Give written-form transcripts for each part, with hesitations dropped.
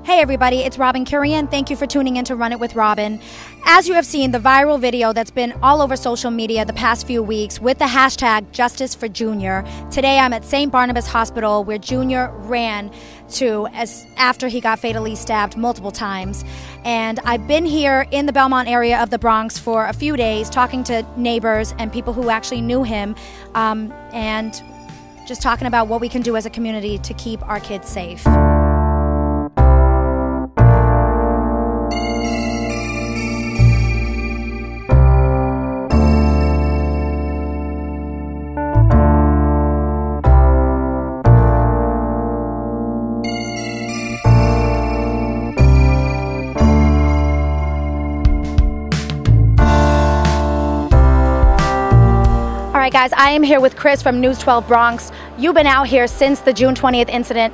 Hey everybody, it's Robin Curian. Thank you for tuning in to Run It with Robin. As you have seen, the viral video that's been all over social media the past few weeks with the hashtag justiceforjunior. Today I'm at St. Barnabas Hospital where Junior ran to after he got fatally stabbed multiple times. And I've been here in the Belmont area of the Bronx for a few days talking to neighbors and people who actually knew him and just talking about what we can do as a community to keep our kids safe. All right, guys, I am here with Chris from News 12 Bronx. You've been out here since the June 20th incident.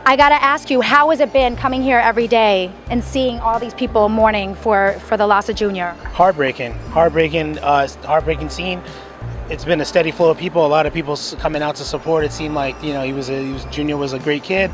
I gotta ask you, how has it been coming here every day and seeing all these people mourning for the loss of Junior? Heartbreaking scene. It's been a steady flow of people. A lot of people coming out to support. It seemed like Junior was a great kid.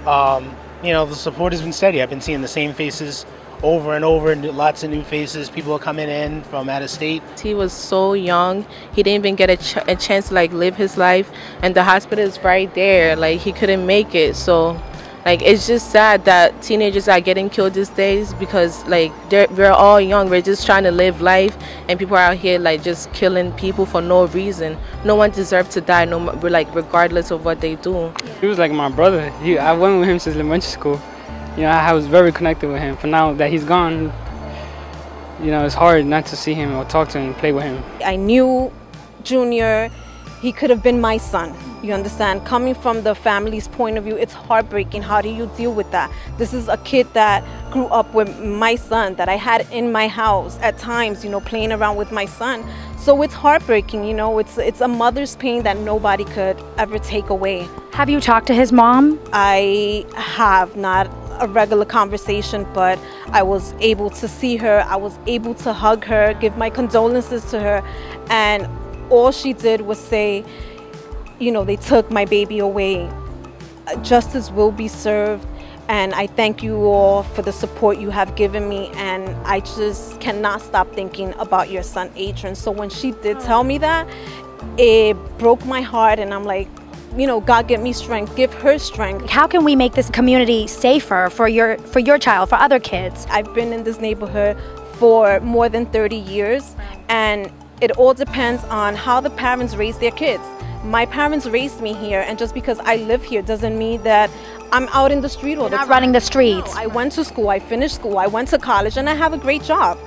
The support has been steady. I've been seeing the same faces over and over, and lots of new faces. People are coming in from out of state. He was so young. He didn't even get a chance to live his life, and the hospital is right there. He couldn't make it. So it's just sad that teenagers are getting killed these days because we're all young. We're just trying to live life, and people are out here just killing people for no reason. No one deserves to die, regardless of what they do. He was like my brother. I went with him since elementary school. I was very connected with him. For now that he's gone, it's hard not to see him or talk to him and play with him. I knew Junior. He could have been my son. You understand? Coming from the family's point of view, it's heartbreaking. How do you deal with that? This is a kid that grew up with my son, that I had in my house at times, playing around with my son. So it's heartbreaking, it's a mother's pain that nobody could ever take away. Have you talked to his mom? I have, not a regular conversation, but I was able to see her. I was able to hug her, give my condolences to her, and all she did was say, they took my baby away. Justice will be served, and I thank you all for the support you have given me, and I just cannot stop thinking about your son Adrian. So when she did tell me that, it broke my heart, and I'm like, God, give me strength, give her strength. How can we make this community safer for your child, for other kids? I've been in this neighborhood for more than 30 years, and it all depends on how the parents raise their kids. My parents raised me here, and just because I live here doesn't mean that I'm out in the street all the time. Not running the streets. No, I went to school, I finished school, I went to college, and I have a great job.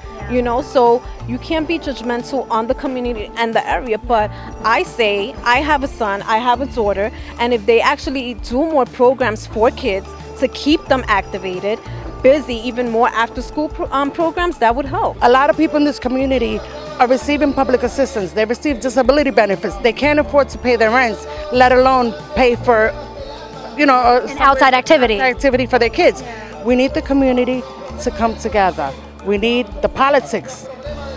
So you can't be judgmental on the community and the area. But I say, I have a son, I have a daughter, and if they actually do more programs for kids to keep them activated, busy, even more after school programs, that would help. A lot of people in this community are receiving public assistance. They receive disability benefits. They can't afford to pay their rents, let alone pay for an outside activity for their kids. We need the community to come together. We need the politics,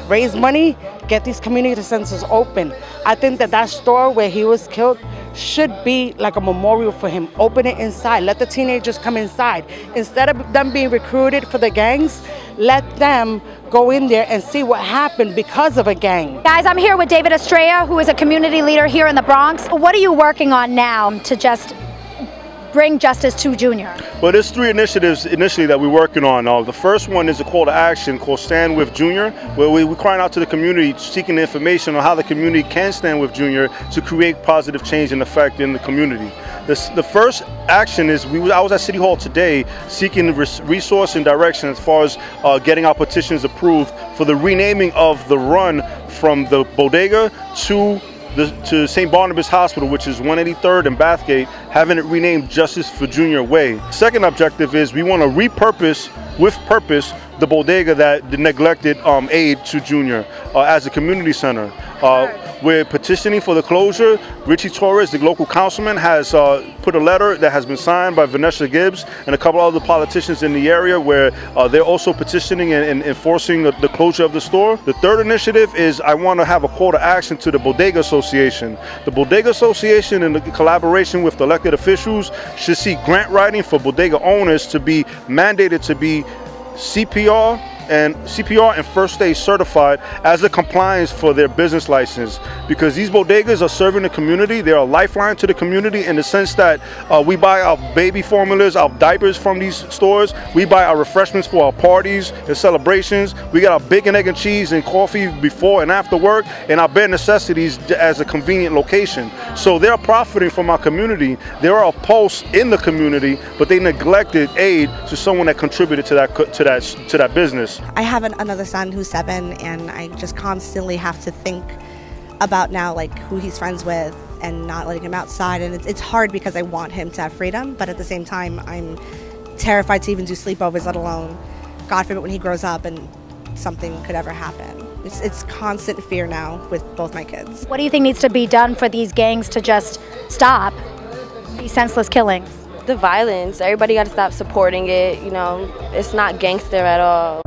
raise money, get these community centers open. I think that store where he was killed should be like a memorial for him. Open it inside, let the teenagers come inside. Instead of them being recruited for the gangs, let them go in there and see what happened because of a gang. Guys, I'm here with David Estrella, who is a community leader here in the Bronx. What are you working on now to just bring justice to Junior? Well, there's three initiatives initially that we're working on. The first one is a call to action called Stand With Junior, where we're crying out to the community, seeking information on how the community can stand with Junior to create positive change and effect in the community. The first action is, I was at City Hall today seeking resource and direction as far as getting our petitions approved for the renaming of the run from the bodega to St. Barnabas Hospital, which is 183rd and Bathgate, having it renamed Justice for Junior Way. Second objective is we want to repurpose with purpose the bodega that neglected aid to Junior as a community center. We're petitioning for the closure. Richie Torres, the local councilman, has put a letter that has been signed by Vanessa Gibbs and a couple other politicians in the area where they're also petitioning and enforcing the closure of the store. The third initiative is I want to have a call to action to the Bodega Association. The Bodega Association, in collaboration with the elected officials, should see grant writing for bodega owners to be mandated to be CPR and first aid certified as a compliance for their business license, because these bodegas are serving the community. They're a lifeline to the community in the sense that we buy our baby formulas, our diapers from these stores. We buy our refreshments for our parties and celebrations. We got our bacon, egg, and cheese and coffee before and after work, and our bare necessities as a convenient location. So they're profiting from our community. There are a pulse in the community, but they neglected aid to someone that contributed to that business. I have another son who's 7, and I just constantly have to think about now like who he's friends with and not letting him outside, and it's hard because I want him to have freedom, but at the same time I'm terrified to even do sleepovers, let alone, God forbid, when he grows up and something could ever happen. It's constant fear now with both my kids. What do you think needs to be done for these gangs to just stop these senseless killings? The violence. Everybody got to stop supporting it. You know, it's not gangster at all.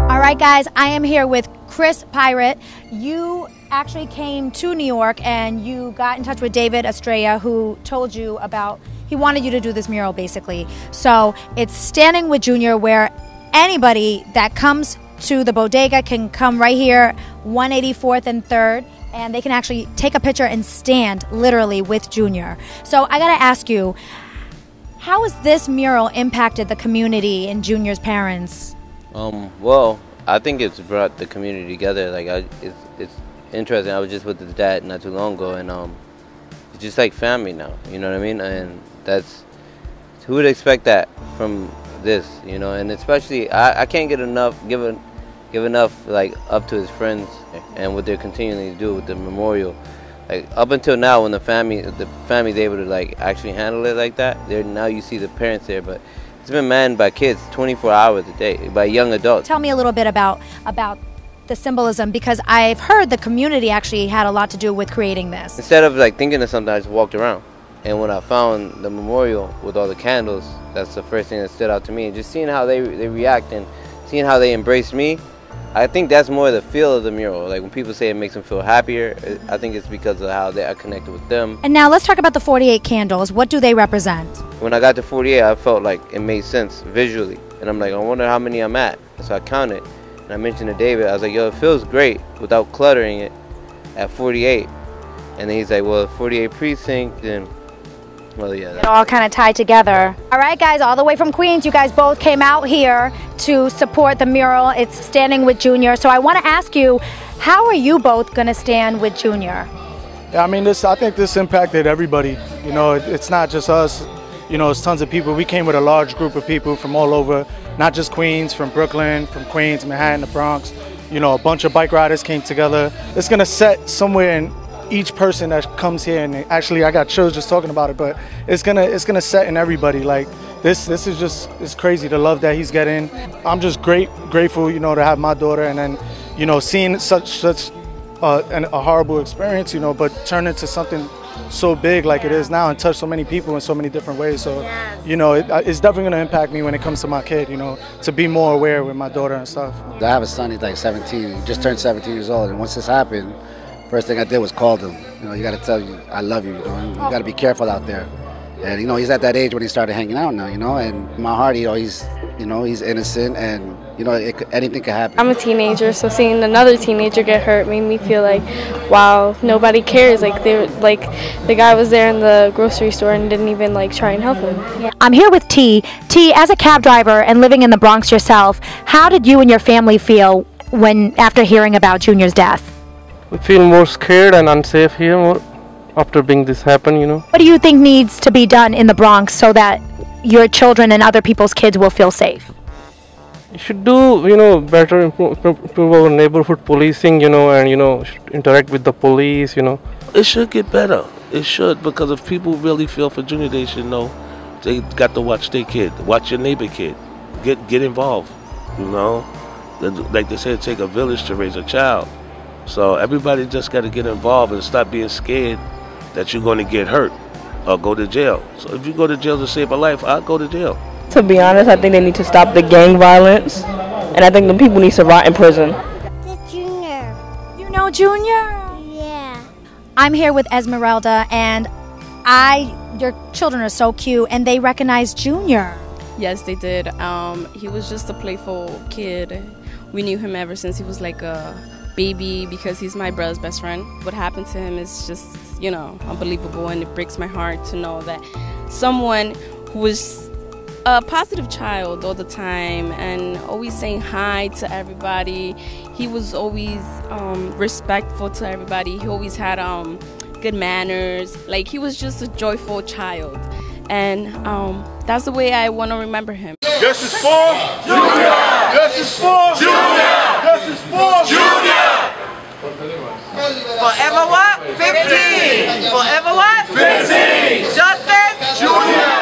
All right, guys, I am here with Chris Pirate. You actually came to New York and you got in touch with David Estrella, who told you about, he wanted you to do this mural basically. So it's Standing with Junior, where anybody that comes to the bodega can come right here, 184th and 3rd, and they can actually take a picture and stand literally with Junior. So I gotta ask you, how has this mural impacted the community and Junior's parents? Well, I think it's brought the community together. Like, it's interesting. I was just with his dad not too long ago, and it's just like family now. You know what I mean? And that's, who would expect that from this? You know, and especially I can't get enough give enough like up to his friends and what they're continuing to do with the memorial. Like up until now, when the family's able to like actually handle it like that, now you see the parents there, but it's been manned by kids 24 hours a day, by young adults. Tell me a little bit about the symbolism, because I've heard the community actually had a lot to do with creating this. Instead of like thinking of something, I just walked around. And when I found the memorial with all the candles, that's the first thing that stood out to me. And just seeing how they react and seeing how they embrace me, I think that's more the feel of the mural. Like when people say it makes them feel happier, I think it's because of how they are connected with them. And now let's talk about the 48 candles. What do they represent? When I got to 48, I felt like it made sense visually. And I'm like, I wonder how many I'm at. So I counted. And I mentioned to David, I was like, yo, it feels great without cluttering it at 48. And then he's like, well, 48 precinct, and well, yeah. It all kind of tied together. All right, guys, all the way from Queens, you guys both came out here to support the mural. It's Standing with Junior. So I want to ask you, how are you both going to stand with Junior? Yeah, I mean, I think this impacted everybody. You know, it's not just us. You know, it's tons of people. We came with a large group of people from all over, not just Queens, from Brooklyn, from Queens, Manhattan, the Bronx. You know, a bunch of bike riders came together. It's going to set somewhere in each person that comes here, and actually I got chills just talking about it, but it's gonna set in everybody. Like this is just, it's crazy, the love that he's getting. I'm just grateful, you know, to have my daughter, and then, you know, seeing such a horrible experience, you know, but turn into something so big like it is now and touch so many people in so many different ways. So, you know, it's definitely going to impact me when it comes to my kid, you know, to be more aware with my daughter and stuff. I have a son, he's like 17, he just turned 17 years old, and once this happened, first thing I did was called him. You know, you got to tell you, I love you, you know, you got to be careful out there. And, you know, he's at that age when he started hanging out now, you know, and in my heart, you know, he's innocent, and, you know, anything can happen. I'm a teenager, so seeing another teenager get hurt made me feel like, wow, nobody cares. Like, the guy was there in the grocery store and didn't even, like, try and help him. Yeah. I'm here with T. T, as a cab driver and living in the Bronx yourself, how did you and your family feel after hearing about Junior's death? We feel more scared and unsafe here after being this happen, you know. What do you think needs to be done in the Bronx so that your children and other people's kids will feel safe? You should do, better improve our neighborhood policing, and, should interact with the police, It should get better. It should, because if people really feel for Junior, they should know they got to watch their kid, watch your neighbor kid, get involved, Like they said, take a village to raise a child. So everybody just got to get involved and stop being scared that you're going to get hurt or go to jail. So if you go to jail to save a life, I'll go to jail. To be honest, I think they need to stop the gang violence, and I think the people need to rot in prison. The Junior. You know Junior? Yeah. I'm here with Esmeralda, and your children are so cute, and they recognize Junior. Yes, they did. He was just a playful kid. We knew him ever since he was like a baby because he's my brother's best friend. What happened to him is just, unbelievable, and it breaks my heart to know that someone who was a positive child all the time and always saying hi to everybody. He was always respectful to everybody. He always had good manners. Like, he was just a joyful child. And that's the way I want to remember him. Justice for Junior! Justice for Junior! Justice for Junior! Forever what? 15! Forever what? 15! Justice Junior!